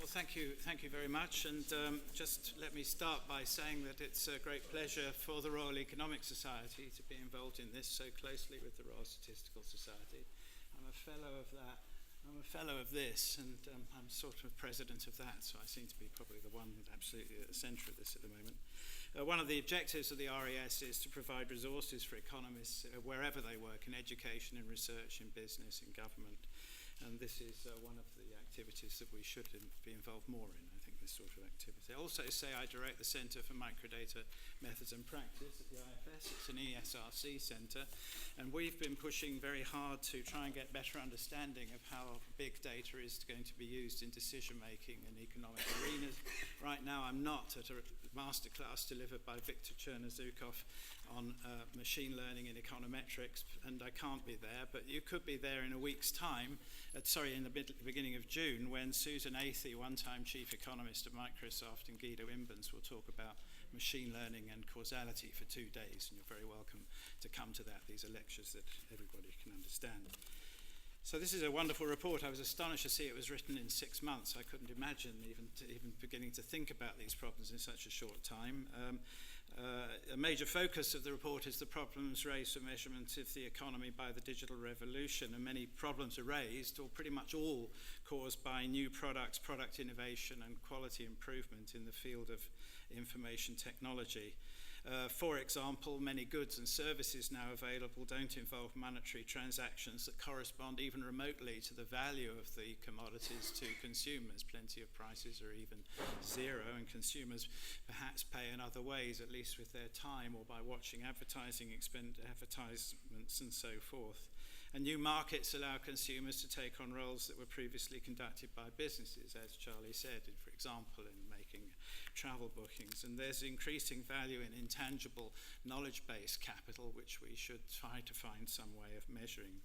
Well, thank you very much. And just let me start by saying that it's a great pleasure for the Royal Economic Society to be involved in this so closely with the Royal Statistical Society. I'm a fellow of that. I'm a fellow of this, and I'm sort of president of that, so I seem to be probably the one absolutely at the centre of this at the moment. One of the objectives of the RES is to provide resources for economists wherever they work, in education, in research, in business, in government. And this is one of the activities that we should be involved more in, I think, this sort of activity. I also say I direct the Centre for Microdata Methods and Practice at the IFS. It's an ESRC centre, and we've been pushing very hard to try and get better understanding of how big data is going to be used in decision-making in economic arenas. Right now, I'm not at a masterclass delivered by Viktor Chernozyukov on machine learning and econometrics, and I can't be there, but you could be there in a week's time, in the beginning of June, when Susan Athey, one-time chief economist at Microsoft, and Guido Imbens will talk about machine learning and causality for 2 days, and you're very welcome to come to that. These are lectures that everybody can understand. So this is a wonderful report. I was astonished to see it was written in 6 months. I couldn't imagine even beginning to think about these problems in such a short time. A major focus of the report is the problems raised for measurement of the economy by the digital revolution, and many problems are raised, or pretty much all caused by new products, product innovation and quality improvement in the field of information technology. For example, many goods and services now available don't involve monetary transactions that correspond even remotely to the value of the commodities to consumers. Plenty of prices are even zero, and consumers perhaps pay in other ways, at least with their time or by watching advertisements and so forth. And new markets allow consumers to take on roles that were previously conducted by businesses, as Charlie said, for example, in making travel bookings. And there's increasing value in intangible knowledge-based capital, which we should try to find some way of measuring.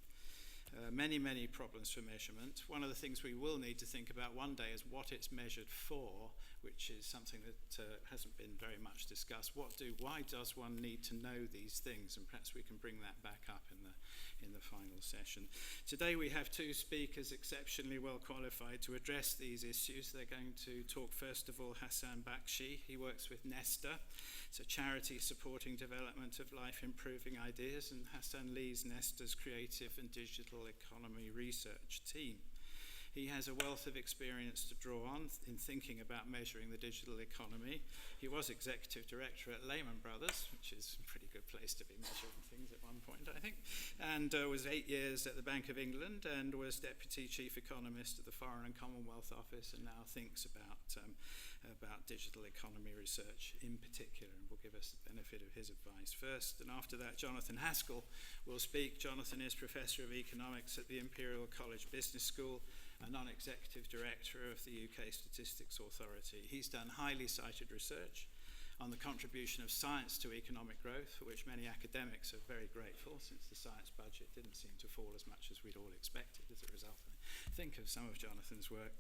Many problems for measurement. One of the things we will need to think about one day is what it's measured for, which is something that hasn't been very much discussed. Why does one need to know these things? And perhaps we can bring that back up in the final session. Today we have 2 speakers exceptionally well qualified to address these issues. They're going to talk first of all Hasan Bakhshi. He works with Nesta. It's a charity supporting development of life-improving ideas, and Hasan leads Nesta's creative and digital economy research team. He has a wealth of experience to draw on in thinking about measuring the digital economy. He was executive director at Lehman Brothers, which is a pretty good place to be measuring things at one point, I think, and was 8 years at the Bank of England and was deputy chief economist at the Foreign and Commonwealth Office, and now thinks about digital economy research in particular, and will give us the benefit of his advice first. And after that, Jonathan Haskel will speak. Jonathan is professor of economics at the Imperial College Business School, a non-executive director of the UK Statistics Authority. He's done highly cited research on the contribution of science to economic growth, for which many academics are very grateful, since the science budget didn't seem to fall as much as we'd all expected as a result, I think, of some of Jonathan's work.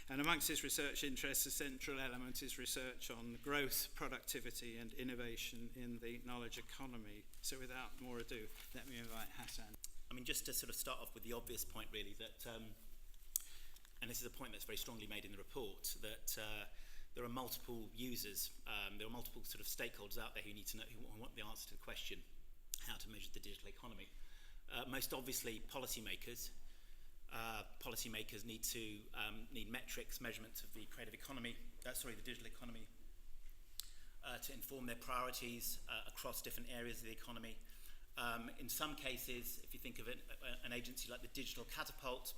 And amongst his research interests, a central element is research on growth, productivity and innovation in the knowledge economy. So without more ado, let me invite Hasan. I mean, just to sort of start off with the obvious point, really, that and this is a point that's very strongly made in the report, that there are multiple users, there are multiple sort of stakeholders out there who need to know, who want the answer to the question, how to measure the digital economy. Most obviously, policymakers. Policymakers need metrics, measurements of the creative economy, the digital economy, to inform their priorities across different areas of the economy. In some cases, if you think of an agency like the Digital Catapult,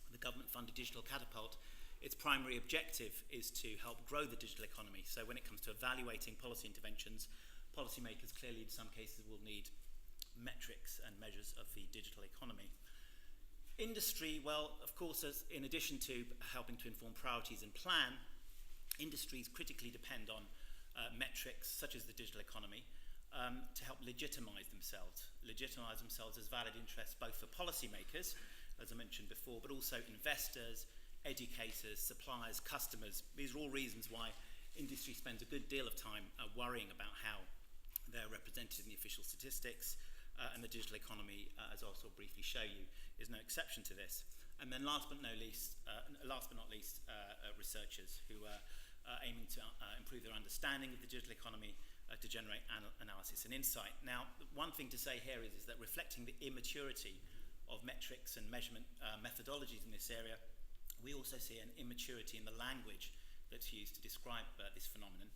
the government-funded Digital Catapult, its primary objective is to help grow the digital economy. So when it comes to evaluating policy interventions, policymakers clearly in some cases will need metrics and measures of the digital economy. Industry, well, of course, in addition to helping to inform priorities and plan, industries critically depend on metrics such as the digital economy to help legitimize themselves as valid interests both for policymakers, as I mentioned before, but also investors, educators, suppliers, customers. These are all reasons why industry spends a good deal of time worrying about how they're represented in the official statistics, and the digital economy, as I'll sort of briefly show you, is no exception to this. And then last but not least, researchers who are aiming to improve their understanding of the digital economy to generate analysis and insight. Now, one thing to say here is that reflecting the immaturity of metrics and measurement methodologies in this area, we also see an immaturity in the language that's used to describe this phenomenon.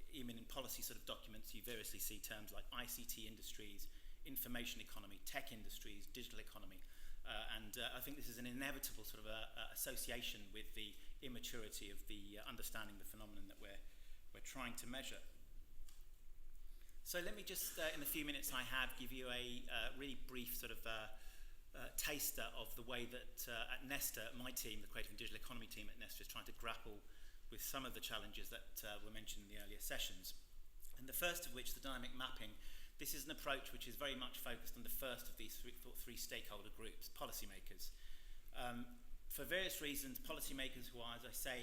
Even in policy sort of documents, you variously see terms like ICT industries, information economy, tech industries, digital economy. And I think this is an inevitable sort of association with the immaturity of the understanding the phenomenon that we're trying to measure. So let me just, in the few minutes I have, give you a really brief sort of taster of the way that at Nesta, my team, the Creative and Digital Economy team at Nesta, is trying to grapple with some of the challenges that were mentioned in the earlier sessions. And the first of which, the dynamic mapping. This is an approach which is very much focused on the first of these three stakeholder groups, policymakers. For various reasons, policymakers who are, as I say,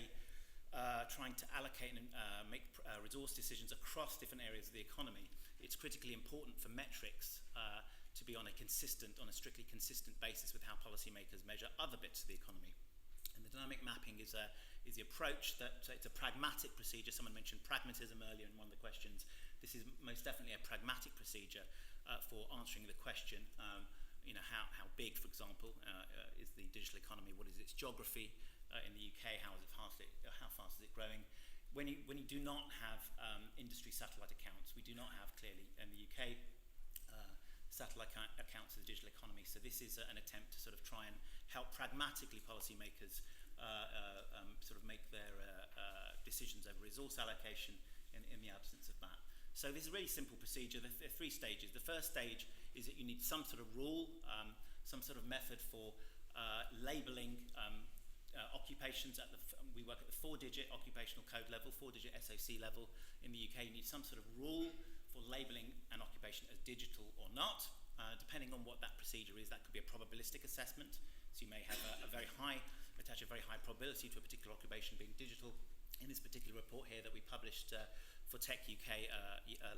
trying to allocate and make resource decisions across different areas of the economy, it's critically important for metrics to be on a strictly consistent basis with how policymakers measure other bits of the economy. And the dynamic mapping is the approach that it's a pragmatic procedure. Someone mentioned pragmatism earlier in one of the questions. This is most definitely a pragmatic procedure for answering the question, how big, for example, is the digital economy? What is its geography in the UK? How fast is it growing? When you do not have industry satellite accounts, we do not have clearly in the UK satellite accounts of the digital economy. So this is an attempt to sort of try and help pragmatically policymakers sort of make their decisions over resource allocation in the absence of that. So this is a really simple procedure. There are three stages. The first stage is that you need some sort of rule, some sort of method for labelling occupations. We work at the 4-digit occupational code level, 4-digit SOC level. In the UK, you need some sort of rule for labelling an occupation as digital or not. Depending on what that procedure is, that could be a probabilistic assessment. So you may have attach a very high probability to a particular occupation being digital. In this particular report here that we published for Tech UK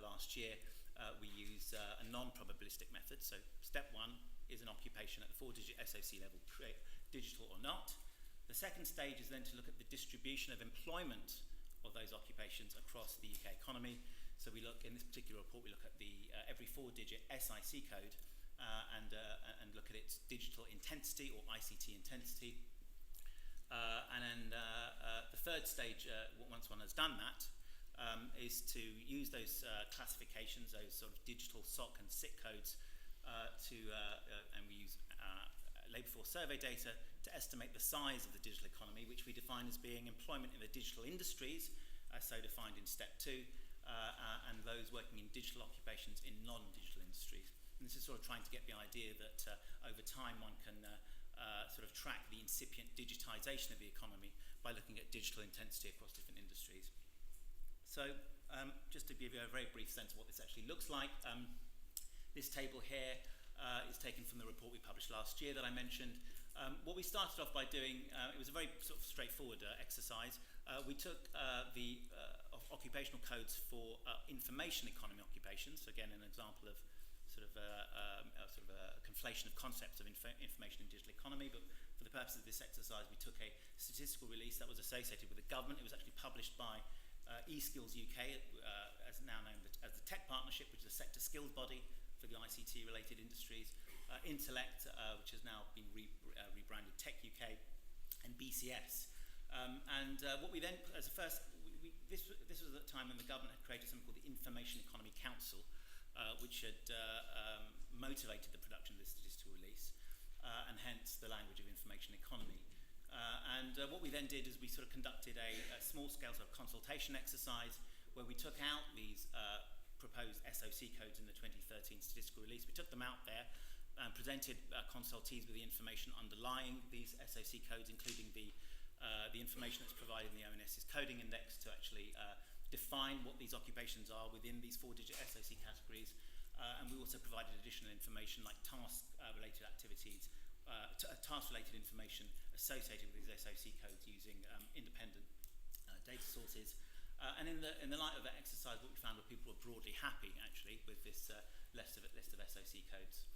last year, we use a non-probabilistic method. So step one is an occupation at the 4-digit SOC level, create digital or not. The second stage is then to look at the distribution of employment of those occupations across the UK economy. So we look, in this particular report, we look at the every 4-digit SIC code and look at its digital intensity or ICT intensity. And then the third stage, once one has done that, is to use those classifications, those sort of digital SOC and SIC codes, and we use labour force survey data to estimate the size of the digital economy, which we define as being employment in the digital industries, so defined in step 2, and those working in digital occupations in non-digital industries. And this is sort of trying to get the idea that over time one can sort of track the incipient digitization of the economy by looking at digital intensity across different industries. So just to give you a very brief sense of what this actually looks like, this table here is taken from the report we published last year that I mentioned. What we started off by doing, it was a very sort of straightforward exercise. We took the occupational codes for information economy occupations. So again, an example of sort of a conflation of concepts of information and digital economy. But for the purpose of this exercise, we took a statistical release that was associated with the government. It was actually published by eSkills UK, as now known as the Tech Partnership, which is a sector skills body for the ICT-related industries. Intellect, which has now been rebranded Tech UK, and BCS. What we then, as a first, this was at the time when the government had created something called the Information Economy Council, which had motivated the production of this statistical release, and hence the language of information economy. What we then did is we sort of conducted a small-scale sort of consultation exercise where we took out these proposed SOC codes in the 2013 statistical release. We took them out there and presented consultees with the information underlying these SOC codes, including the information that's provided in the ONS's coding index to actually define what these occupations are within these 4-digit SOC categories. And we also provided additional information like task-related activities, task-related information associated with these SOC codes using independent data sources. And in the light of that exercise, what we found were people were broadly happy, actually, with this list of SOC codes.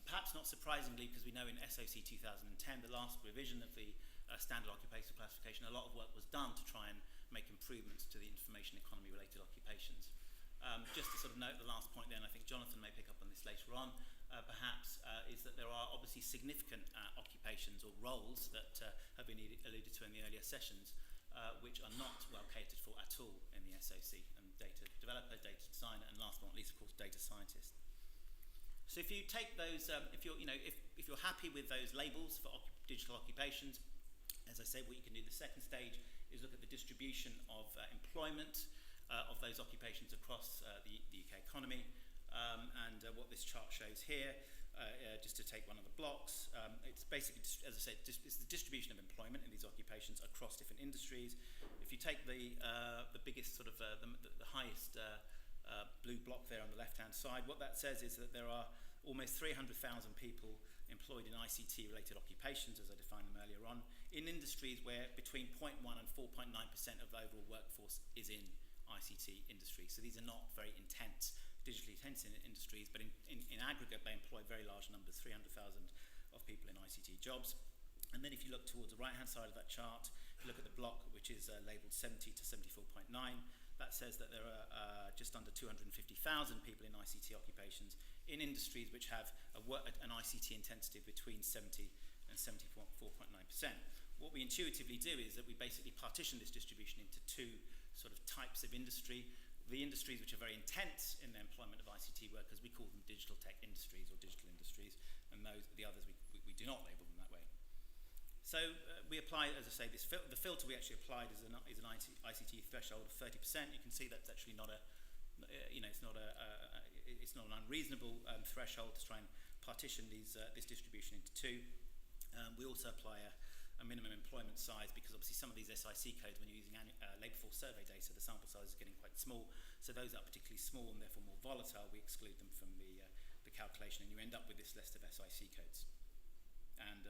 Perhaps not surprisingly, because we know in SOC 2010, the last revision of the standard occupational classification, a lot of work was done to try and make improvements to the information economy related occupations. Just to sort of note the last point there, and I think Jonathan may pick up on this later on, perhaps, is that there are obviously significant occupations or roles that have been alluded to in the earlier sessions, which are not well catered for at all in the SOC, and data developer, data designer, and last but not least, of course, data scientist. So if you take those, if you're happy with those labels for digital occupations, as I said, what you can do the second stage is look at the distribution of employment of those occupations across the UK economy. And what this chart shows here, just to take one of the blocks, it's basically, as I said, it's the distribution of employment in these occupations across different industries. If you take the biggest sort of the highest blue block there on the left-hand side, what that says is that there are almost 300,000 people employed in ICT-related occupations, as I defined them earlier on, in industries where between 0.1 and 4.9% of the overall workforce is in ICT industries. So these are not very intense, digitally intense industries, but in aggregate they employ very large numbers, 300,000 of people in ICT jobs. And then if you look towards the right-hand side of that chart, if you look at the block which is labelled 70 to 74.9, that says that there are just under 250,000 people in ICT occupations in industries which have an ICT intensity between 70 and 74.9%. What we intuitively do is that we basically partition this distribution into two sort of types of industry. The industries which are very intense in the employment of ICT workers, we call them digital tech industries or digital industries, and the others we do not label them that way. So we apply, as I say, the filter we actually applied is an ICT threshold of 30%. You can see that's actually not it's not an unreasonable threshold to try and partition this distribution into two. We also apply a minimum employment size, because obviously some of these SIC codes, when you're using labour force survey data, the sample size is getting quite small. So those that are particularly small and therefore more volatile, we exclude them from the calculation, and you end up with this list of SIC codes. And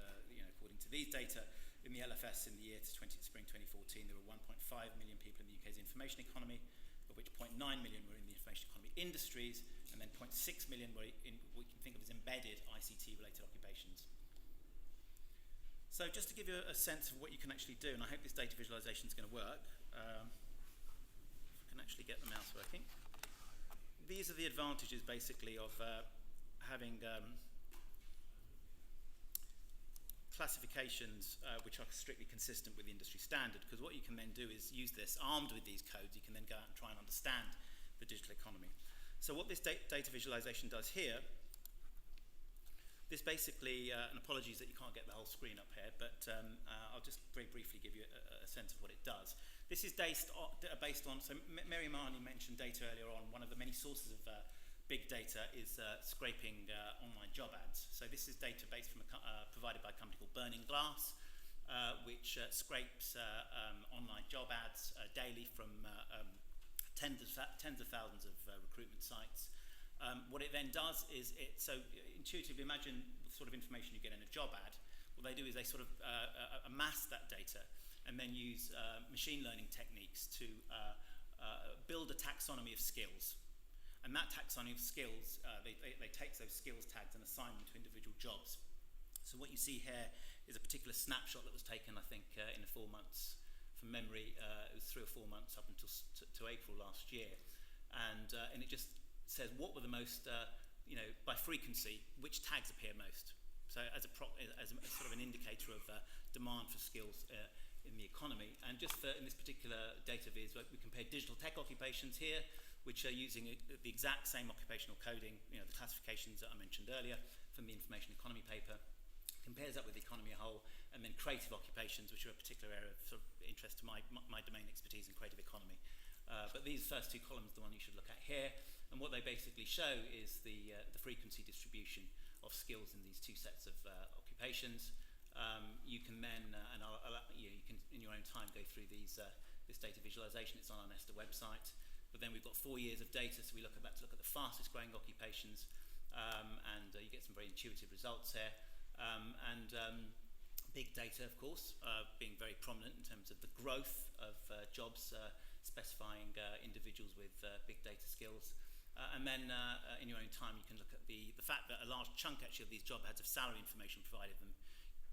according to these data, in the LFS in the year to spring 2014, there were 1.5 million people in the UK's information economy, of which 0.9 million were in the information economy industries, and then 0.6 million were in what we can think of as embedded ICT-related occupations. So just to give you a sense of what you can actually do, and I hope this data visualization is going to work, if I can actually get the mouse working. These are the advantages basically of having classifications which are strictly consistent with the industry standard, because what you can then do is use this, armed with these codes, you can then go out and try and understand the digital economy. So what this data visualization does here, this basically, and apologies that you can't get the whole screen up here, but I'll just very briefly give you a sense of what it does. This is based on, so Mary Marnie mentioned data earlier on. One of the many sources of big data is scraping online job ads. So this is data based from provided by a company called Burning Glass, which scrapes online job ads daily from tens of thousands of recruitment sites. What it then does is so intuitively imagine the sort of information you get in a job ad. What they do is they sort of amass that data and then use machine learning techniques to build a taxonomy of skills. And that taxonomy of skills, they take those skills tags and assign them to individual jobs. So what you see here is a particular snapshot that was taken, I think, in the 4 months, from memory, it was 3 or 4 months up until to April last year. And it just says what were the most, by frequency, which tags appear most. So as a sort of an indicator of demand for skills in the economy. And just in this particular data viz, we compared digital tech occupations here, which are using the exact same occupational coding, the classifications that I mentioned earlier from the information economy paper, compares that with the economy as a whole, and then creative occupations, which are a particular area of sort of interest to my domain expertise in creative economy. But these first two columns are the one you should look at here, and what they basically show is the frequency distribution of skills in these two sets of occupations. You can then, you can in your own time go through this data visualization. It's on our Nesta website. But then we've got 4 years of data, so we look at that to look at the fastest growing occupations, and you get some very intuitive results here. Big data, of course, being very prominent in terms of the growth of jobs specifying individuals with big data skills. And then in your own time, you can look at the fact that a large chunk actually of these job ads of salary information provided them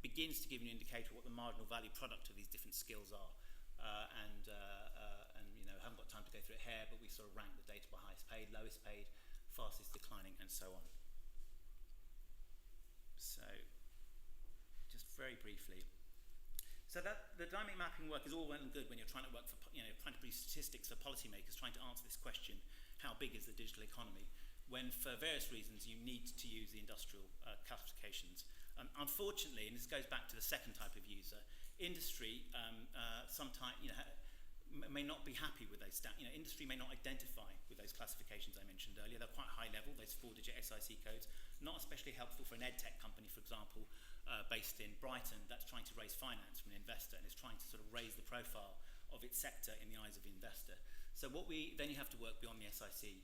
begins to give you an indicator of what the marginal value product of these different skills are. And you know, I haven't got time to go through it here, but we sort of rank the data by highest paid, lowest paid, fastest declining, and so on. So, just very briefly. So that the dynamic mapping work is all well and good when you're trying to work for, you know, trying to produce statistics for policymakers, trying to answer this question: how big is the digital economy? When for various reasons you need to use the industrial classifications. Unfortunately, and this goes back to the second type of user, industry sometimes, you know, may not be happy with those stats. You know, industry may not identify with those classifications I mentioned earlier. They're quite high level, those 4-digit SIC codes, not especially helpful for an edtech company, for example, based in Brighton, that's trying to raise finance from an investor and is trying to sort of raise the profile of its sector in the eyes of the investor. So then you have to work beyond the SIC.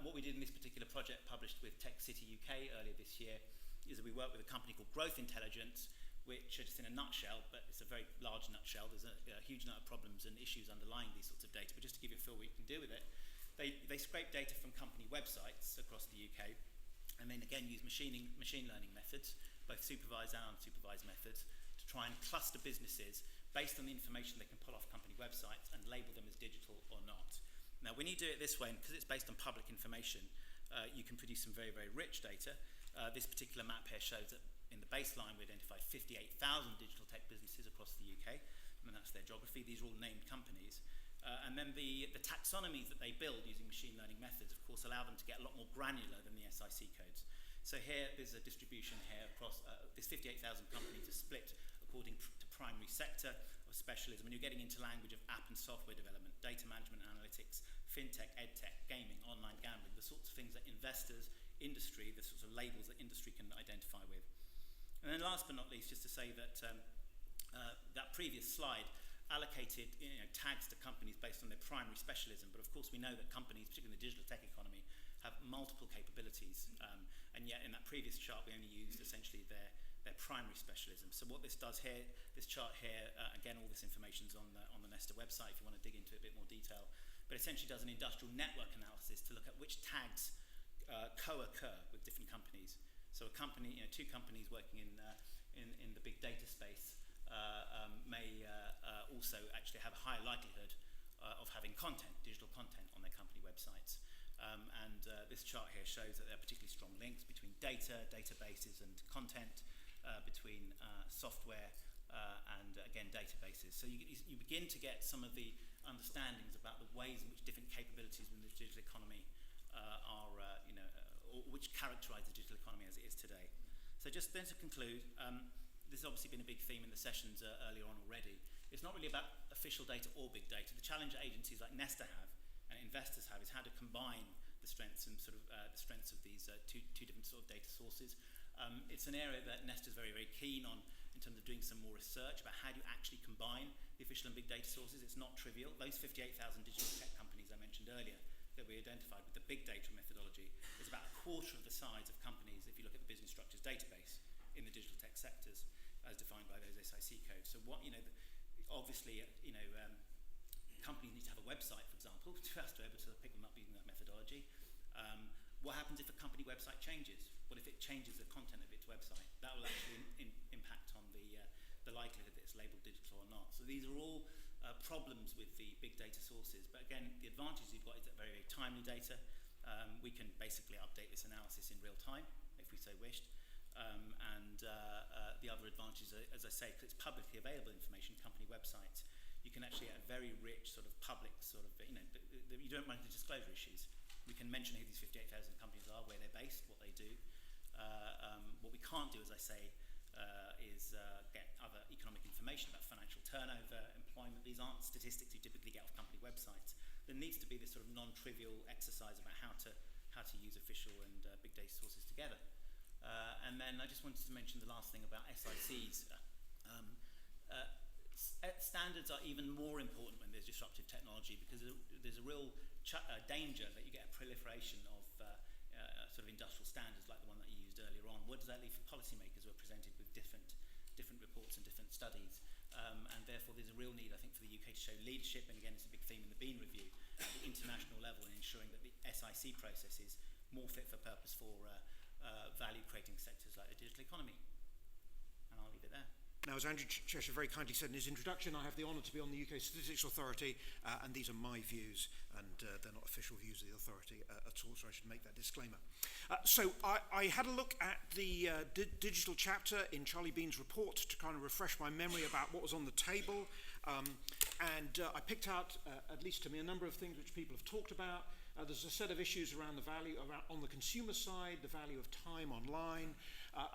What we did in this particular project, published with Tech City UK earlier this year, is that we worked with a company called Growth Intelligence, which, just in a nutshell, but it's a very large nutshell, there's a huge number of problems and issues underlying these sorts of data, but just to give you a feel what you can do with it, they scrape data from company websites across the UK, and then again use machine learning methods, both supervised and unsupervised methods, to try and cluster businesses based on the information they can pull off company websites and label them as digital or not. Now, when you do it this way, and because it's based on public information, you can produce some very, very rich data. This particular map here shows that in the baseline we identified 58,000 digital tech businesses across the UK, and that's their geography. These are all named companies. And then the taxonomies that they build using machine learning methods, of course, allow them to get a lot more granular than the SIC codes. So here, there's a distribution here across this 58,000 companies are split according to primary sector of specialism, and you're getting into language of app and software development, data management, analytics, fintech, edtech, gaming, online gambling, the sorts of things that investors, industry, the sorts of labels that industry can identify with. And then last but not least, just to say that that previous slide allocated, you know, tags to companies based on their primary specialism, but of course we know that companies, particularly in the digital tech economy, have multiple capabilities, and yet in that previous chart we only used essentially their primary specialism. So what this does here, this chart here, again all this information's on the Nesta website if you want to dig into it a bit more detail, but essentially does an industrial network analysis to look at which tags co-occur with different companies. So a company, you know, two companies working in the big data space may also actually have a higher likelihood of having content, digital content on their company websites. And this chart here shows that there are particularly strong links between data, databases and content, between software and again databases. So you begin to get some of the understandings about the ways in which different capabilities within the digital economy or which characterize the digital economy as it is today. So just then to conclude, this has obviously been a big theme in the sessions earlier on already. It's not really about official data or big data. The challenge that agencies like Nesta have and investors have is how to combine the strengths and sort of the strengths of these two different sort of data sources. It's an area that Nesta is very, very keen on in terms of doing some more research about how do you actually combine the official and big data sources. It's not trivial. Those 58,000 digital tech companies I mentioned earlier that we identified with the big data methodology is about a quarter of the size of companies if you look at the business structures database in the digital tech sectors as defined by those SIC codes. So what, you know, obviously, you know, companies need to have a website, for example, to us to be able to pick them up using that methodology. What happens if a company website changes? What if it changes the content of its website? That will actually impact on the likelihood that it's labelled digital or not. So these are all problems with the big data sources. But again, the advantage you've got is that very, very timely data. We can basically update this analysis in real time, if we so wished. The other advantage, as I say, because it's publicly available information, company websites, you can actually get a very rich sort of public sort of, you know, you don't mind the disclosure issues. We can mention who these 58,000 companies are, where they're based, what they do. What we can't do, as I say, is get other economic information about financial turnover, employment. These aren't statistics you typically get off company websites. There needs to be this sort of non-trivial exercise about how to use official and big data sources together. And then I just wanted to mention the last thing about SICs. Standards are even more important when there's disruptive technology because there's a real danger that you get a proliferation of sort of industrial standards like the one that you used earlier on. What does that leave for policymakers who are presented with different reports and different studies? And therefore there's a real need, I think, for the UK to show leadership, and again it's a big theme in the Bean Review, in international level in ensuring that the SIC process is more fit for purpose for value-creating sectors like the digital economy. And I'll leave it there. Now, as Andrew Cheshire very kindly said in his introduction, I have the honour to be on the UK Statistics Authority, and these are my views, and they're not official views of the authority at all, so I should make that disclaimer. So I had a look at the digital chapter in Charlie Bean's report to kind of refresh my memory about what was on the table, and I picked out, at least to me, a number of things which people have talked about. There's a set of issues around the value on the consumer side, the value of time online,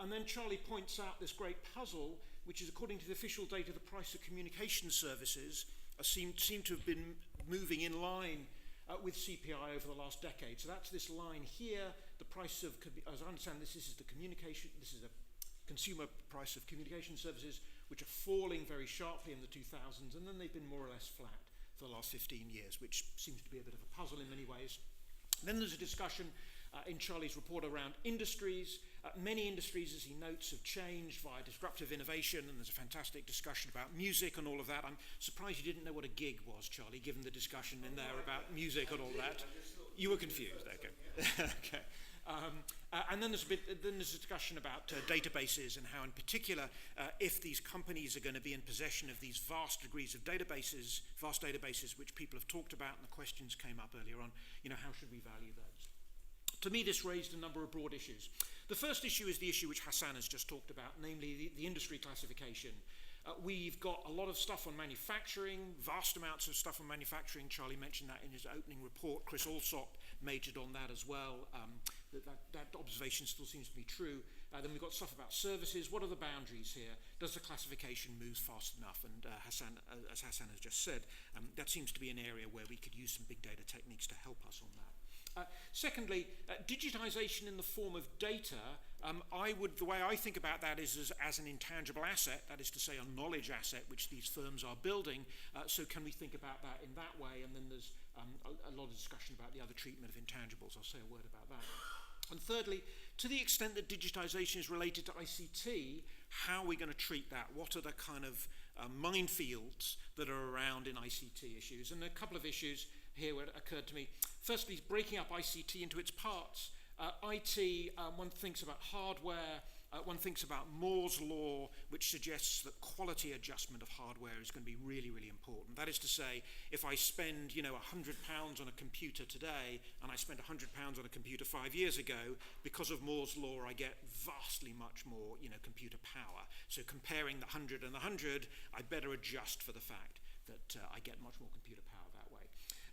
and then Charlie points out this great puzzle, which is, according to the official data, the price of communication services seem to have been moving in line with CPI over the last decade. So that's this line here. The price of, as I understand this is the communication. This is a consumer price of communication services, which are falling very sharply in the 2000s, and then they've been more or less flat for the last 15 years, which seems to be a bit of a puzzle in many ways. Then there's a discussion in Charlie's report around industries. Many industries, as he notes, have changed via disruptive innovation, and there's a fantastic discussion about music and all of that. I'm surprised you didn't know what a gig was, Charlie, given the discussion in there about music and all that. You were confused, okay. Okay. And then there's a discussion about databases and how, in particular, if these companies are going to be in possession of these vast degrees of databases, vast databases which people have talked about, and the questions came up earlier on, how should we value those? To me, this raised a number of broad issues. The first issue is the issue which Hasan has just talked about, namely the industry classification. We've got a lot of stuff on manufacturing, vast amounts of stuff on manufacturing. Charlie mentioned that in his opening report. Chris Alsop majored on that as well. That observation still seems to be true. Then we've got stuff about services. What are the boundaries here? Does the classification move fast enough? And as Hasan has just said, that seems to be an area where we could use some big data techniques to help us on that. Secondly, digitization in the form of data, the way I think about that is as an intangible asset, that is to say a knowledge asset which these firms are building. So can we think about that in that way? And then there's a lot of discussion about the other treatment of intangibles. I'll say a word about that. And thirdly, to the extent that digitization is related to ICT, how are we going to treat that? What are the kind of minefields that are around in ICT issues? And a couple of issues here occurred to me. Firstly, breaking up ICT into its parts. IT, one thinks about hardware, one thinks about Moore's law, which suggests that quality adjustment of hardware is going to be really, really important. That is to say, if I spend, £100 on a computer today, and I spent £100 on a computer 5 years ago, because of Moore's law, I get vastly much more, computer power. So comparing the 100 and the 100, I better adjust for the fact that I get much more computer power.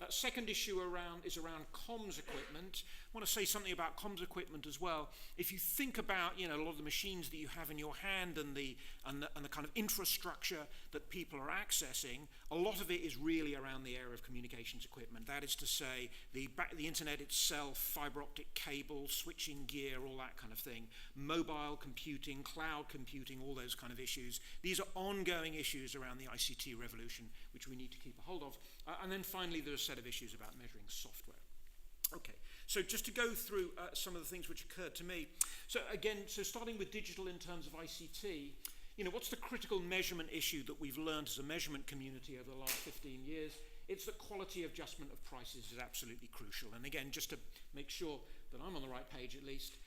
Second issue is around comms equipment. I want to say something about comms equipment as well. If you think about a lot of the machines that you have in your hand and the kind of infrastructure that people are accessing, a lot of it is really around the area of communications equipment. That is to say, the internet itself, fiber optic cable, switching gear, all that kind of thing, mobile computing, cloud computing, all those kind of issues. These are ongoing issues around the ICT revolution, which we need to keep a hold of. And then finally, there's a set of issues about measuring software. Okay, so just to go through some of the things which occurred to me. So starting with digital in terms of ICT, what's the critical measurement issue that we've learned as a measurement community over the last 15 years? It's that quality adjustment of prices is absolutely crucial. And again, just to make sure that I'm on the right page at least,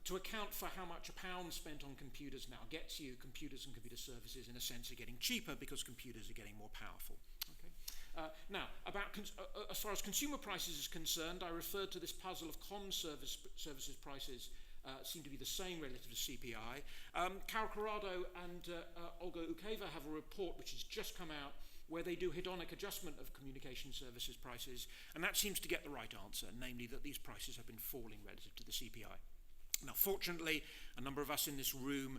to account for how much a pound spent on computers now gets you, computers and computer services in a sense are getting cheaper because computers are getting more powerful. Now, as far as consumer prices is concerned, I referred to this puzzle of comms services prices seem to be the same relative to CPI. Carol Corrado and Olga Ukeva have a report which has just come out where they do hedonic adjustment of communication services prices, and that seems to get the right answer, namely that these prices have been falling relative to the CPI. Now, fortunately, a number of us in this room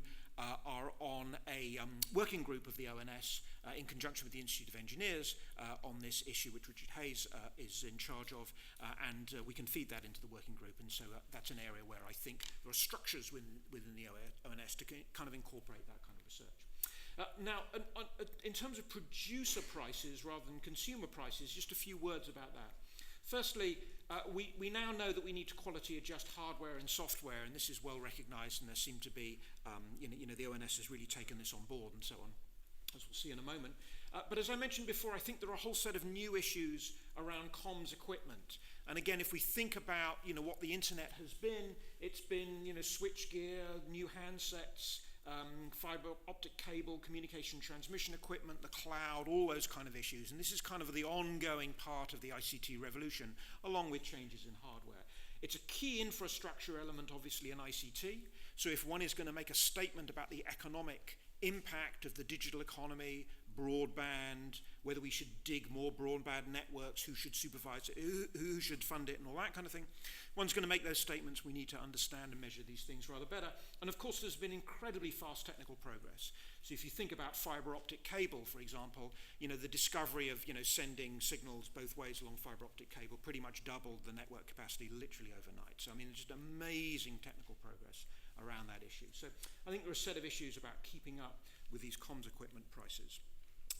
are on a working group of the ONS in conjunction with the Institute of Engineers on this issue, which Richard Hayes is in charge of, and we can feed that into the working group. And so that's an area where I think there are structures within the ONS to kind of incorporate that kind of research. Now, in terms of producer prices rather than consumer prices, just a few words about that. Firstly, we now know that we need to quality adjust hardware and software, and this is well recognized, and there seem to be, the ONS has really taken this on board and so on, as we'll see in a moment. But as I mentioned before, I think there are a whole set of new issues around comms equipment. And again, if we think about, what the internet has been, it's been, switchgear, new handsets, fiber optic cable, communication transmission equipment, the cloud, all those kind of issues. And this is kind of the ongoing part of the ICT revolution, along with changes in hardware. It's a key infrastructure element, obviously, in ICT. So if one is going to make a statement about the economic impact of the digital economy, broadband, whether we should dig more broadband networks, who should supervise it, who should fund it, and all that kind of thing. One's going to make those statements, we need to understand and measure these things rather better. And of course, there's been incredibly fast technical progress. So if you think about fiber optic cable, for example, the discovery of, sending signals both ways along fiber optic cable pretty much doubled the network capacity literally overnight. So, it's just amazing technical progress around that issue. So I think there are a set of issues about keeping up with these comms equipment prices.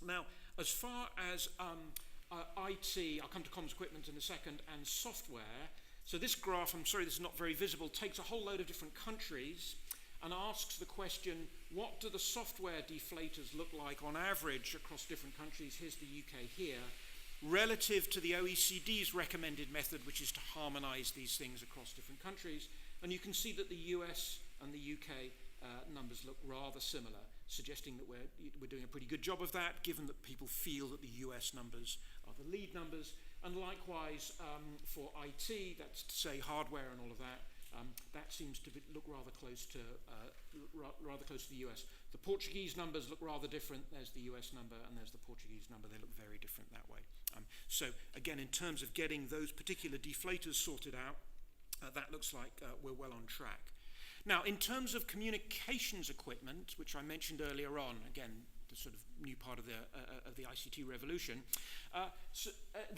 Now, as far as IT, I'll come to comms equipment in a second, and software. So this graph, I'm sorry this is not very visible, takes a whole load of different countries and asks the question, what do the software deflators look like on average across different countries? Here's the UK here, relative to the OECD's recommended method, which is to harmonize these things across different countries. And you can see that the US and the UK numbers look rather similar, suggesting that we're doing a pretty good job of that, given that people feel that the US numbers are the lead numbers. And likewise, for IT, that's to say hardware and all of that, that seems to look rather close to the US. The Portuguese numbers look rather different. There's the US number and there's the Portuguese number. They look very different that way. So again, in terms of getting those particular deflators sorted out, that looks like we're well on track. Now, in terms of communications equipment, which I mentioned earlier on, again, the sort of new part of the ICT revolution,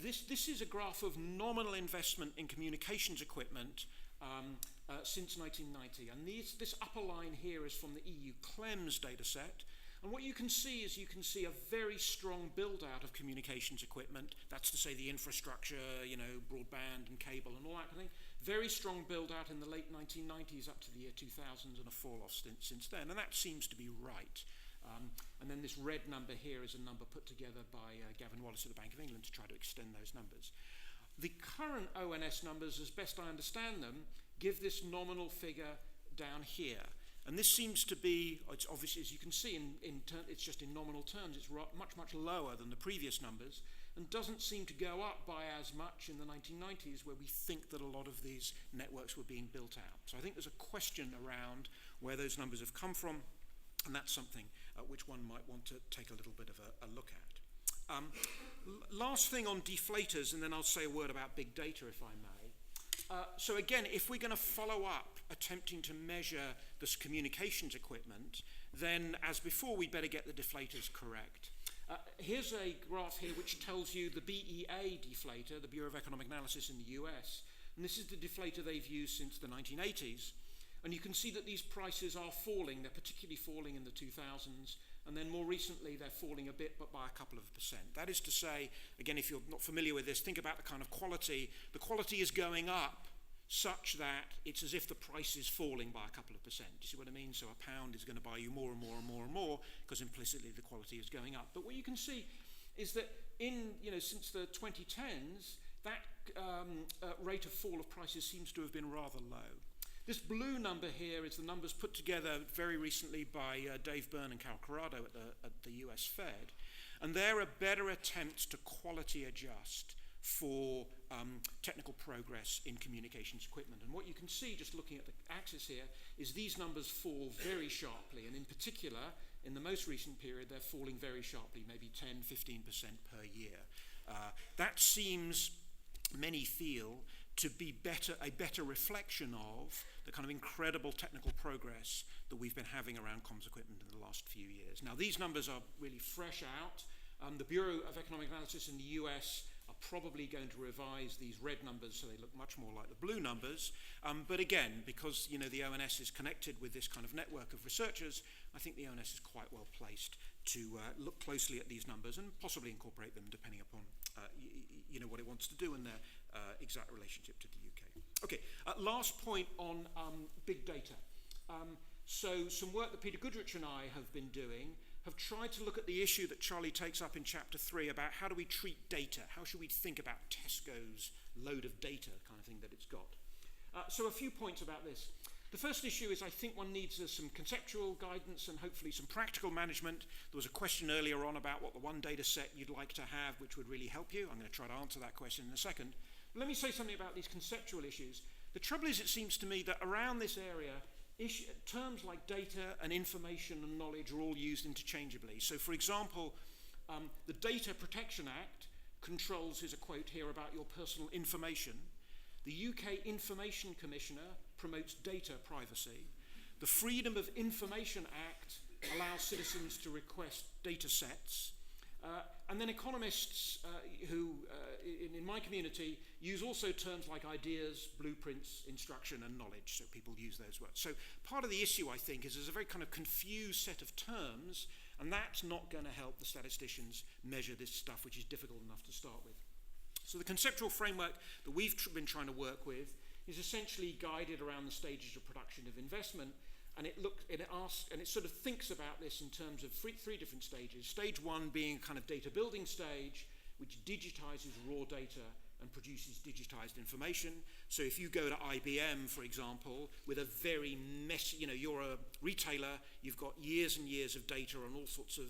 this is a graph of nominal investment in communications equipment since 1990. And this upper line here is from the EU CLEMS data set. And what you can see is a very strong build-out of communications equipment. That's to say the infrastructure, broadband and cable and all that kind of thing. Very strong build-out in the late 1990s up to the year 2000 and a fall-off since then. And that seems to be right. And then this red number here is a number put together by Gavin Wallace at the Bank of England to try to extend those numbers. The current ONS numbers, as best I understand them, give this nominal figure down here. And this seems to be, it's obviously, as you can see, it's just in nominal terms, it's much, much lower than the previous numbers, and doesn't seem to go up by as much in the 1990s, where we think that a lot of these networks were being built out. So I think there's a question around where those numbers have come from, and that's something which one might want to take a little bit of a look at. Last thing on deflators, and then I'll say a word about big data, if I may. So again, if we're going to follow up attempting to measure this communications equipment, then as before, we'd better get the deflators correct. Here's a graph here which tells you the BEA deflator, the Bureau of Economic Analysis in the US, and this is the deflator they've used since the 1980s. And you can see that these prices are falling. They're particularly falling in the 2000s, and then more recently they're falling a bit, but by a couple of percent. That is to say, again, if you're not familiar with this, think about the kind of quality. The quality is going up such that it's as if the price is falling by a couple of percent. Do you see what I mean? So a pound is going to buy you more and more and more and more, because implicitly the quality is going up. But what you can see is that since the 2010s, that rate of fall of prices seems to have been rather low. This blue number here is the numbers put together very recently by Dave Byrne and Carol Corrado at the US Fed. And they're a better attempt to quality adjust for technical progress in communications equipment. And what you can see, just looking at the axis here, is these numbers fall very sharply. And in particular, in the most recent period, they're falling very sharply, maybe 10, 15% per year. That seems, many feel, to be a better reflection of the kind of incredible technical progress that we've been having around comms equipment in the last few years. Now, these numbers are really fresh out. The Bureau of Economic Analysis in the US are probably going to revise these red numbers so they look much more like the blue numbers. But again, because the ONS is connected with this kind of network of researchers, I think the ONS is quite well placed to look closely at these numbers and possibly incorporate them depending upon what it wants to do and their exact relationship to the UK. Okay, last point on big data. So some work that Peter Goodrich and I have been doing have tried to look at the issue that Charlie takes up in chapter 3 about how do we treat data, how should we think about Tesco's load of data kind of thing that it's got. So a few points about this. The first issue is I think one needs some conceptual guidance and hopefully some practical management. There was a question earlier on about what the one data set you'd like to have which would really help you. I'm going to try to answer that question in a second. But let me say something about these conceptual issues. The trouble is, it seems to me that around this area, terms like data and information and knowledge are all used interchangeably. So for example, the Data Protection Act controls, here's a quote here about your personal information. The UK Information Commissioner promotes data privacy. The Freedom of Information Act allows citizens to request data sets. And then economists who, in my community, use also terms like ideas, blueprints, instruction, and knowledge. So people use those words. So part of the issue, I think, is there's a very kind of confused set of terms, and that's not going to help the statisticians measure this stuff, which is difficult enough to start with. So the conceptual framework that we've been trying to work with is essentially guided around the stages of production of investment, and it sort of thinks about this in terms of three different stages. Stage 1 being a kind of data building stage, which digitizes raw data and produces digitized information. So if you go to IBM, for example, with a very messy, you're a retailer, you've got years and years of data on all sorts of,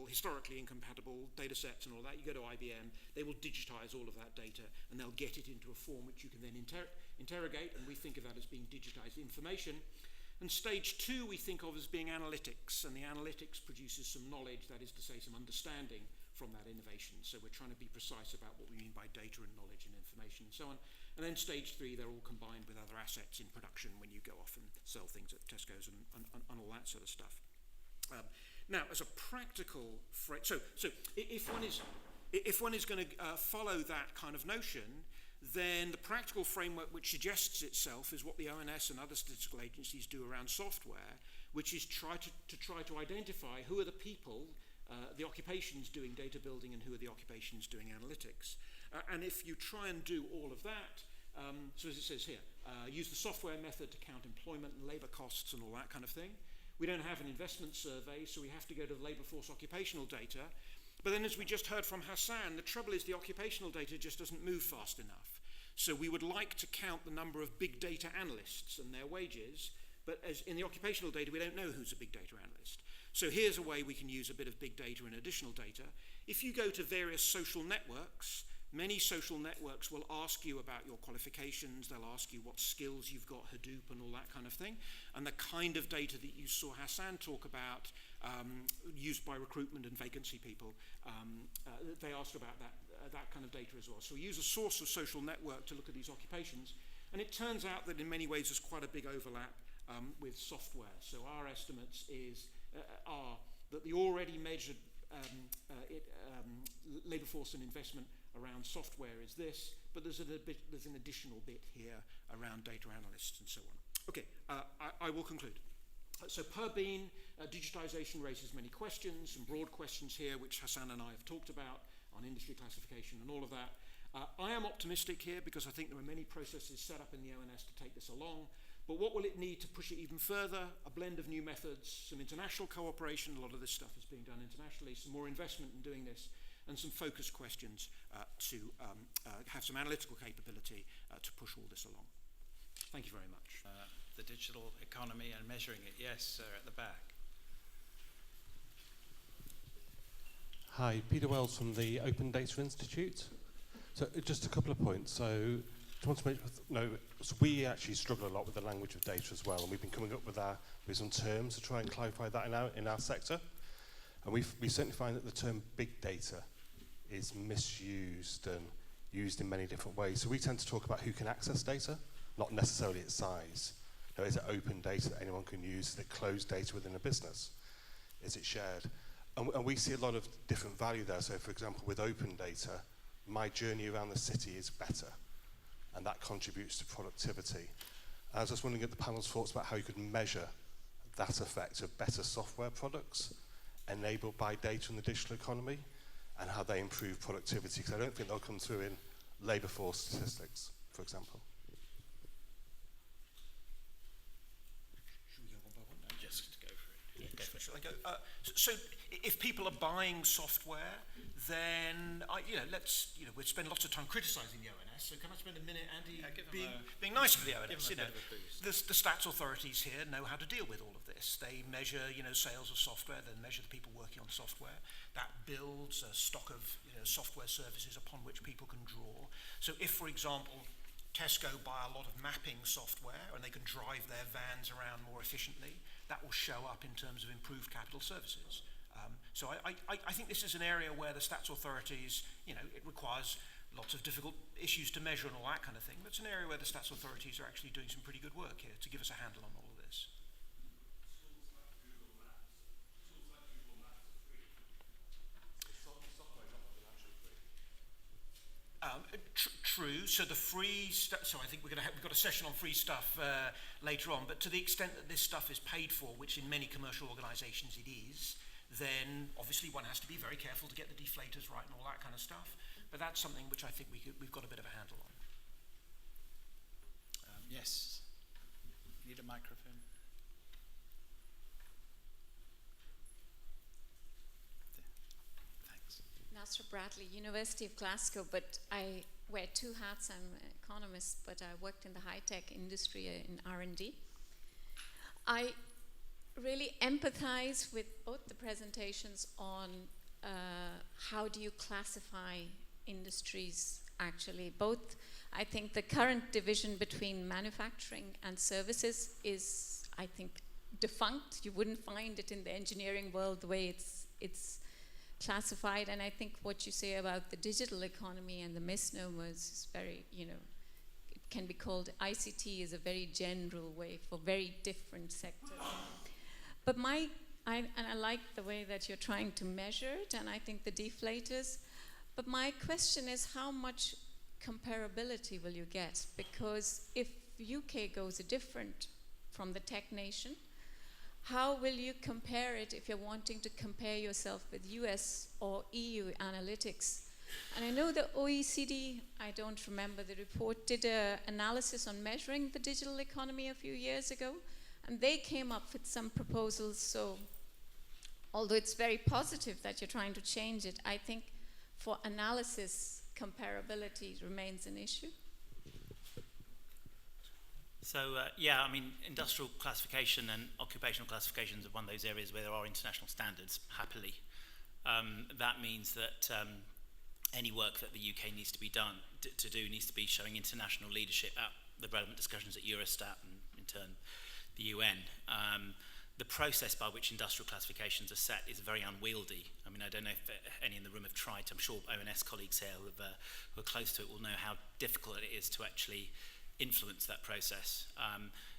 historically incompatible data sets and all that. You go to IBM, they will digitize all of that data and they'll get it into a form which you can then interrogate, and we think of that as being digitized information. And stage 2 we think of as being analytics, and the analytics produces some knowledge, that is to say some understanding from that innovation. So we're trying to be precise about what we mean by data and knowledge and information and so on. And then stage 3, they're all combined with other assets in production when you go off and sell things at Tesco's and all that sort of stuff. Now, as a practical so if one is going to follow that kind of notion, then the practical framework which suggests itself is what the ONS and other statistical agencies do around software, which is try to identify who are the people, the occupations doing data building, and who are the occupations doing analytics. And if you try and do all of that, so as it says here, use the software method to count employment and labour costs and all that kind of thing. We don't have an investment survey, so we have to go to the labour force occupational data. But then, as we just heard from Hasan, the trouble is the occupational data just doesn't move fast enough. So we would like to count the number of big data analysts and their wages, but as in the occupational data, we don't know who's a big data analyst. So here's a way we can use a bit of big data and additional data. If you go to various social networks, many social networks will ask you about your qualifications, they'll ask you what skills you've got, Hadoop and all that kind of thing, and the kind of data that you saw Hasan talk about, used by recruitment and vacancy people, they asked about that kind of data as well. So we use a source of social network to look at these occupations, and it turns out that in many ways there's quite a big overlap with software. So our estimates are that the already measured labour force and investment around software is this, but there's an additional bit here around data analysts and so on. Okay, I will conclude. So per bean, digitisation raises many questions, some broad questions here which Hasan and I have talked about on industry classification and all of that. I am optimistic here because I think there are many processes set up in the ONS to take this along, but what will it need to push it even further? A blend of new methods, some international cooperation, a lot of this stuff is being done internationally, some more investment in doing this, and some focused questions to have some analytical capability to push all this along. Thank you very much. The digital economy and measuring it. Yes, sir, at the back. Hi, Peter Wells from the Open Data Institute. So just a couple of points. So we actually struggle a lot with the language of data as well, and we've been coming up with some terms to try and clarify that in our sector. And we certainly find that the term big data is misused and used in many different ways. So we tend to talk about who can access data, not necessarily its size. Is it open data that anyone can use? Is it closed data within a business? Is it shared? And we see a lot of different value there. So for example, with open data, my journey around the city is better, and that contributes to productivity. I was just wondering at the panel's thoughts about how you could measure that effect of better software products enabled by data in the digital economy, and how they improve productivity, because I don't think they'll come through in labour force statistics, for example. Just go for it. Yeah, go for it. shall I go? So if people are buying software, then we spend lots of time criticising the ONS. So can I spend a minute, Andy, being nice to the ONS? The stats authorities here know how to deal with all of this. They measure, sales of software. They measure the people working on software. That builds a stock of software services upon which people can draw. So if, for example, Tesco buy a lot of mapping software and they can drive their vans around more efficiently, that will show up in terms of improved capital services. So I think this is an area where the stats authorities, it requires lots of difficult issues to measure and all that kind of thing, but it's an area where the stats authorities are actually doing some pretty good work here to give us a handle on all of this. True. So the free stuff. So I think we've got a session on free stuff later on. But to the extent that this stuff is paid for, which in many commercial organisations it is, then obviously one has to be very careful to get the deflators right and all that kind of stuff. But that's something which I think we've got a bit of a handle on. Yes. Need a microphone. Nesta Bradley, University of Glasgow, but I wear two hats. I'm an economist, but I worked in the high-tech industry in R&D. I really empathize with both the presentations on how do you classify industries actually. Both, I think the current division between manufacturing and services is, I think, defunct. You wouldn't find it in the engineering world the way it's classified, and I think what you say about the digital economy and the misnomers is very, it can be called, ICT is a very general way for very different sectors. But I like the way that you're trying to measure it, and I think the deflators, but my question is how much comparability will you get? Because if UK goes different from the tech nation, how will you compare it if you're wanting to compare yourself with US or EU analytics? And I know the OECD, I don't remember the report, did an analysis on measuring the digital economy a few years ago, and they came up with some proposals. So although it's very positive that you're trying to change it, I think for analysis, comparability remains an issue. So, industrial classification and occupational classifications are one of those areas where there are international standards, happily. That means that any work that the UK needs to be done, to do needs to be showing international leadership at the relevant discussions at Eurostat and, in turn, the UN. The process by which industrial classifications are set is very unwieldy. I mean, I don't know if any in the room have tried to. I'm sure ONS colleagues here who are close to it will know how difficult it is to actually influence that process.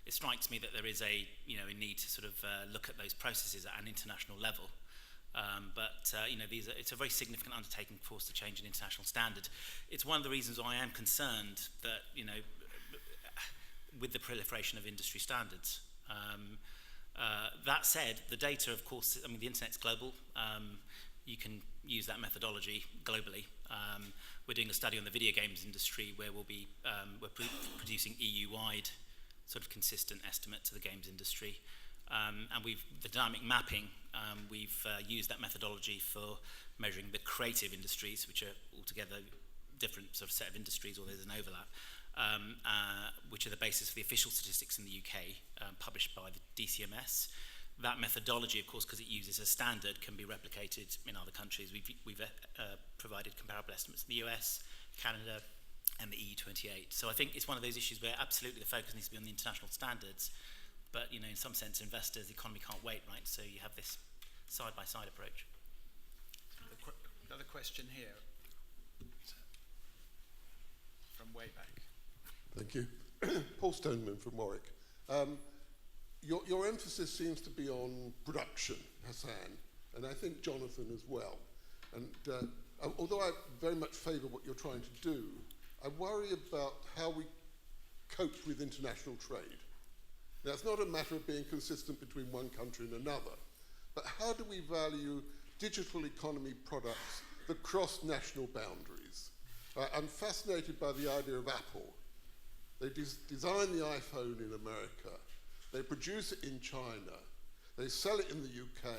It strikes me that there is a need to sort of look at those processes at an international level. It's a very significant undertaking for us to change an international standard. It's one of the reasons why I am concerned that with the proliferation of industry standards. That said, the data, of course, the internet's global. You can use that methodology globally. We're doing a study on the video games industry where we're producing EU-wide sort of consistent estimate to the games industry. And the dynamic mapping, we've used that methodology for measuring the creative industries, which are altogether different sort of set of industries, or there's an overlap, which are the basis for the official statistics in the UK, published by the DCMS. That methodology, of course, because it uses a standard, can be replicated in other countries. We've provided comparable estimates in the US, Canada, and the EU28. So I think it's one of those issues where absolutely the focus needs to be on the international standards, but in some sense, investors, the economy can't wait, right? So you have this side-by-side approach. Another question here, from way back. Thank you. Paul Stoneman from Warwick. Your emphasis seems to be on production, Hasan, and I think Jonathan as well. And although I very much favour what you're trying to do, I worry about how we cope with international trade. Now, it's not a matter of being consistent between one country and another, but how do we value digital economy products that cross national boundaries? I'm fascinated by the idea of Apple. They design the iPhone in America, they produce it in China, They sell it in the UK,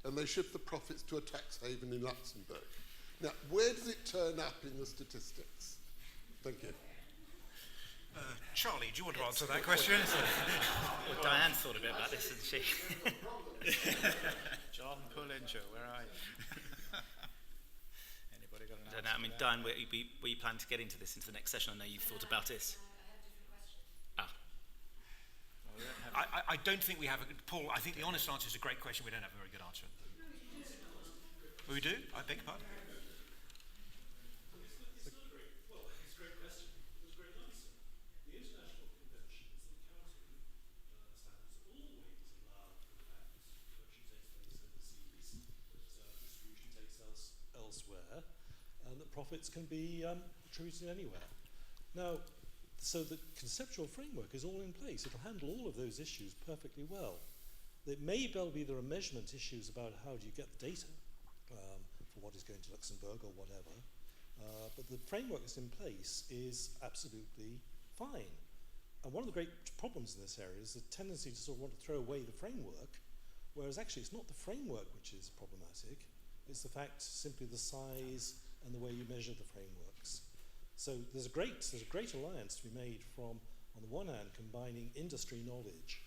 and they ship the profits to a tax haven in Luxembourg. Now, where does it turn up in the statistics? Thank you. Charlie, do you want to answer that question? Well, Diane thought a bit about this, didn't she? John Pullinger, where are you? Anybody got an answer? I don't know. I mean, Diane, were you planning to get into this into the next session? I know you've thought about this. I don't think we have a good... Paul, I think the honest answer is a great question. We don't have a very good answer. We do? I beg your pardon? Well, it's a great question. It was a great answer. The international conventions and accounting standards always allow for the fact that production takes place overseas, that distribution takes place elsewhere, and that profits can be attributed anywhere. Now, so the conceptual framework is all in place. It'll handle all of those issues perfectly well. It may well be there are measurement issues about how do you get the data for what is going to Luxembourg or whatever, but the framework that's in place is absolutely fine. And one of the great problems in this area is the tendency to sort of want to throw away the framework, whereas actually it's not the framework which is problematic, it's the fact simply the size and the way you measure the frameworks. So there's a great alliance to be made from, on the one hand, combining industry knowledge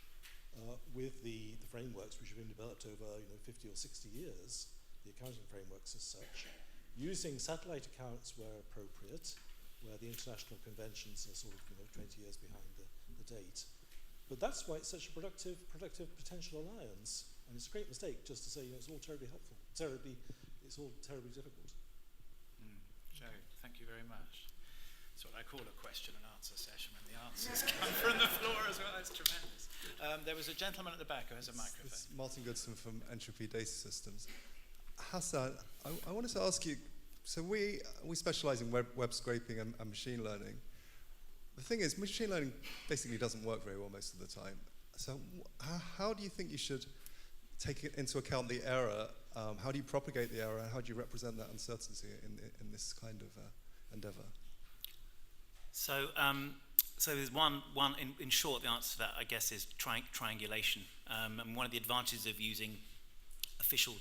with the frameworks which have been developed over 50 or 60 years, the accounting frameworks as such, using satellite accounts where appropriate, where the international conventions are sort of 20 years behind the date. But that's why it's such a productive potential alliance, and it's a great mistake just to say it's all terribly helpful. It's all terribly difficult. Joe, thank you very much. That's what I call a question and answer session when the answers come from the floor as well. It's tremendous. There was a gentleman at the back who has a microphone. It's Martin Goodson from Entropy Data Systems. Hassan, I wanted to ask you, so we specialize in web scraping and machine learning. The thing is, machine learning basically doesn't work very well most of the time. So how do you think you should take into account the error? How do you propagate the error? How do you represent that uncertainty in this kind of endeavor? So there's one in short, the answer to that, I guess, is triangulation. And one of the advantages of using official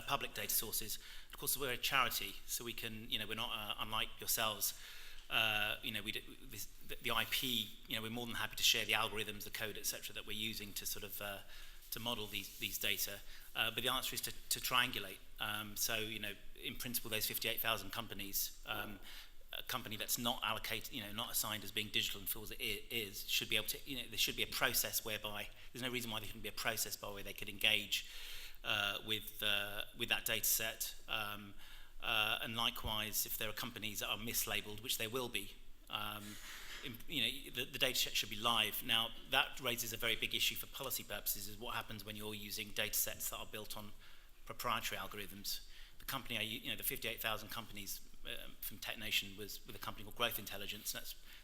public data sources, of course, we're a charity, so we can, we're not unlike yourselves. The IP, we're more than happy to share the algorithms, the code, etc., that we're using to sort of to model these data. But the answer is to triangulate. So, in principle, those 58,000 companies. A company that's not allocated, not assigned as being digital and feels it is, should be able to, there should be a process whereby, there's no reason why there couldn't be a process by where they could engage with that data set. And likewise, if there are companies that are mislabeled, which there will be, the data set should be live. Now, that raises a very big issue for policy purposes, is what happens when you're using data sets that are built on proprietary algorithms. The company, the 58,000 companies from Tech Nation was with a company called Growth Intelligence.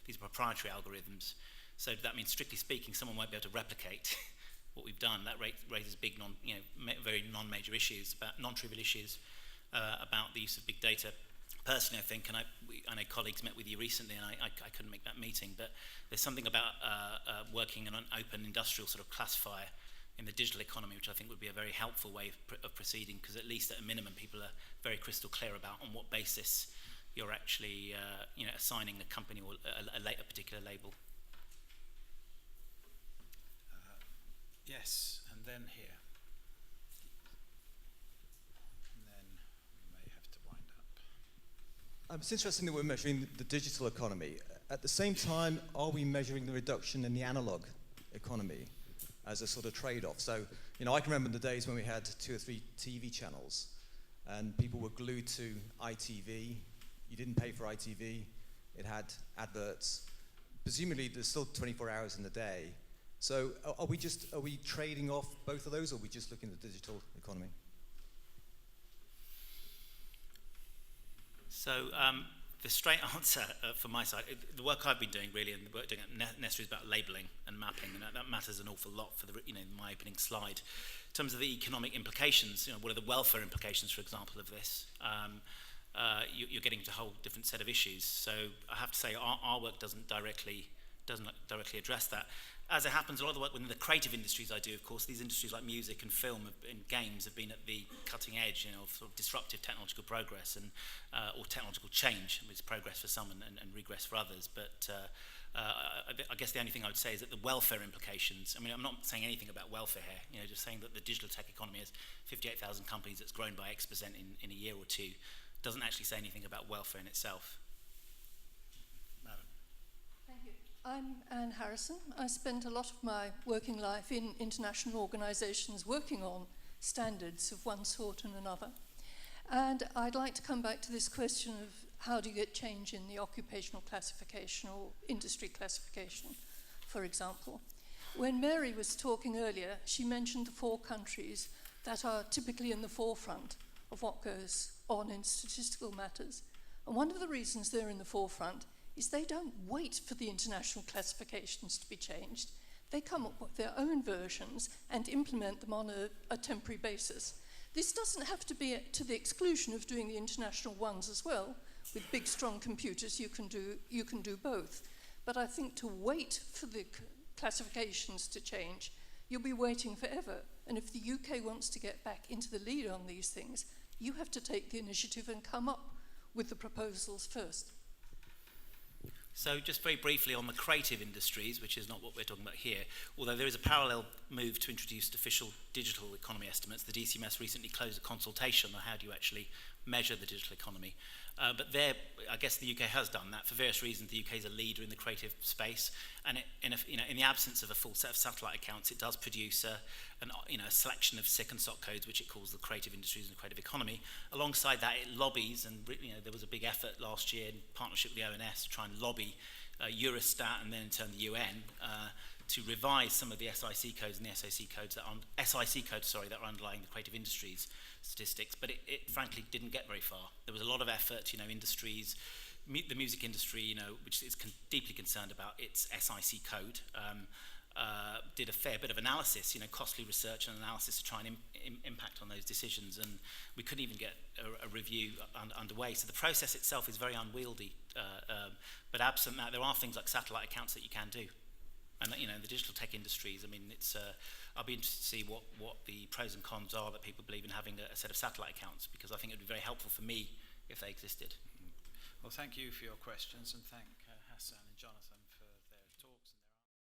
These are proprietary algorithms. So that means, strictly speaking, someone won't be able to replicate what we've done. That raises big, very non-major issues, non-trivial issues about the use of big data. Personally, I think, and I know colleagues met with you recently, and I couldn't make that meeting, but there's something about working on an open industrial sort of classifier in the digital economy, which I think would be a very helpful way of proceeding, because at least at a minimum, people are very crystal clear about on what basis you're actually, assigning a company or a particular label. Yes, and then here. And then we may have to wind up. It's interesting that we're measuring the digital economy. At the same time, are we measuring the reduction in the analog economy as a sort of trade-off? So, I can remember the days when we had 2 or 3 TV channels and people were glued to ITV. You didn't pay for ITV. It had adverts. Presumably, there's still 24 hours in the day. So are we trading off both of those, or are we just looking at the digital economy? So the straight answer from my side, the work I've been doing really, and the work doing at Nesta, is about labelling and mapping, and that matters an awful lot for my opening slide. In terms of the economic implications, what are the welfare implications, for example, of this? You're getting into a whole different set of issues. So I have to say, our work doesn't directly doesn't directly address that. As it happens, a lot of the work within the creative industries I do, of course, these industries like music and film and games have been at the cutting edge, of sort of disruptive technological progress and or technological change. It's progress for some and regress for others. But I guess the only thing I would say is that the welfare implications. I mean, I'm not saying anything about welfare here. Just saying that the digital tech economy has 58,000 companies that's grown by X% in a year or two doesn't actually say anything about welfare in itself. I'm Anne Harrison. I spent a lot of my working life in international organisations working on standards of one sort and another. And I'd like to come back to this question of how do you get change in the occupational classification or industry classification, for example. When Mary was talking earlier, she mentioned the 4 countries that are typically in the forefront of what goes on in statistical matters. And one of the reasons they're in the forefront is they don't wait for the international classifications to be changed. They come up with their own versions and implement them on a temporary basis. This doesn't have to be to the exclusion of doing the international ones as well. With big, strong computers, you can do both. But I think to wait for the classifications to change, you'll be waiting forever. And if the UK wants to get back into the lead on these things, you have to take the initiative and come up with the proposals first. So just very briefly on the creative industries, which is not what we're talking about here, although there is a parallel move to introduce official digital economy estimates. The DCMS recently closed a consultation on how do you actually measure the digital economy. But there, I guess the UK has done that. For various reasons, the UK is a leader in the creative space. And in the absence of a full set of satellite accounts, it does produce a selection of SIC and SOC codes, which it calls the creative industries and the creative economy. Alongside that, it lobbies, and there was a big effort last year in partnership with the ONS to try and lobby Eurostat and then in turn the UN to revise some of the SIC codes and the SOC codes that are underlying the creative industries statistics, but it frankly didn't get very far. There was a lot of effort, industries, the music industry, which is deeply concerned about its SIC code, did a fair bit of analysis, costly research and analysis to try and impact on those decisions, and we couldn't even get a review underway. So the process itself is very unwieldy, but absent that, there are things like satellite accounts that you can do. And the digital tech industries, I'll be interested to see what the pros and cons are that people believe in having a set of satellite accounts, because I think it would be very helpful for me if they existed. Well, thank you for your questions, and thank Hasan and Jonathan.